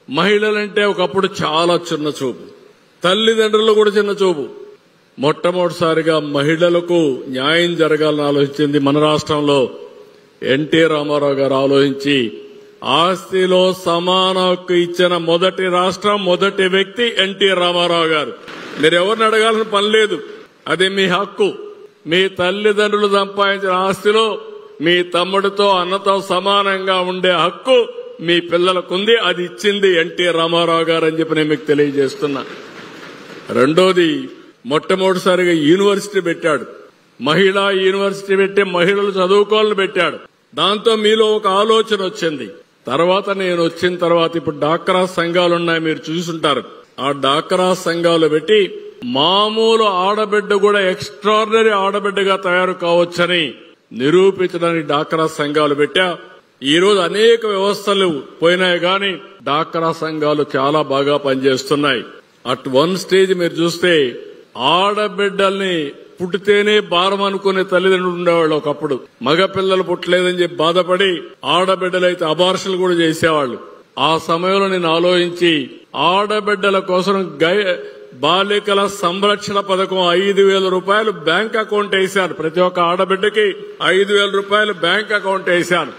మహిళలంటే ఒకప్పుడు చాలా చిన్న చూపు, తల్లిదండ్రులు కూడా చిన్న చూపు. మొట్టమొదటిసారిగా మహిళలకు న్యాయం జరగాలని ఆలోచించింది మన రాష్ట్రంలో ఎన్టీ రామారావు గారు. ఆలోచించి ఆస్తిలో సమాన హక్కు ఇచ్చిన మొదటి రాష్ట్రం, మొదటి వ్యక్తి ఎన్టీ రామారావు గారు. మీరు ఎవరిని అడగాల్సిన పని లేదు, అది మీ హక్కు. మీ తల్లిదండ్రులు సంపాదించిన ఆస్తిలో మీ తమ్ముడితో అన్నతో సమానంగా ఉండే హక్కు మీ పిల్లలకుంది. అది ఇచ్చింది ఎన్టీ రామారావు గారు అని చెప్పి నేను మీకు తెలియజేస్తున్నా. రెండోది, మొట్టమొదటిసారిగా యూనివర్సిటీ పెట్టాడు. మహిళా యూనివర్సిటీ పెట్టి మహిళలు చదువుకోవాలని పెట్టాడు. దాంతో మీలో ఒక ఆలోచన వచ్చింది. తర్వాత నేను వచ్చిన తర్వాత ఇప్పుడు డాక్రా సంఘాలున్నాయి, మీరు చూసుంటారు. ఆ డాక్రా సంఘాలు పెట్టి మామూలు ఆడబిడ్డ కూడా ఎక్స్ట్రాడినరీ ఆడబిడ్డగా తయారు కావచ్చని నిరూపించడానికి డాక్రా సంఘాలు పెట్టా. ఈ రోజు అనేక వ్యవస్థలు పోయినాయి కానీ డాక్రా సంఘాలు చాలా బాగా పనిచేస్తున్నాయి. అట్ వన్ స్టేజ్ మీరు చూస్తే ఆడబిడ్డల్ని పుట్టితేనే భారం అనుకునే తల్లిదండ్రులు ఉండేవాళ్ళు. ఒకప్పుడు మగపిల్లలు పుట్టలేదని చెప్పి బాధపడి ఆడబిడ్డలైతే అబార్షన్లు కూడా చేసేవాళ్ళు. ఆ సమయంలో నేను ఆలోచించి ఆడబిడ్డల కోసం బాలికల సంరక్షణ పథకం 5,000 రూపాయలు బ్యాంక్ అకౌంట్ వేశాను. ప్రతి ఒక్క ఆడబిడ్డకి 5,000 రూపాయలు బ్యాంక్ అకౌంట్ వేశాను.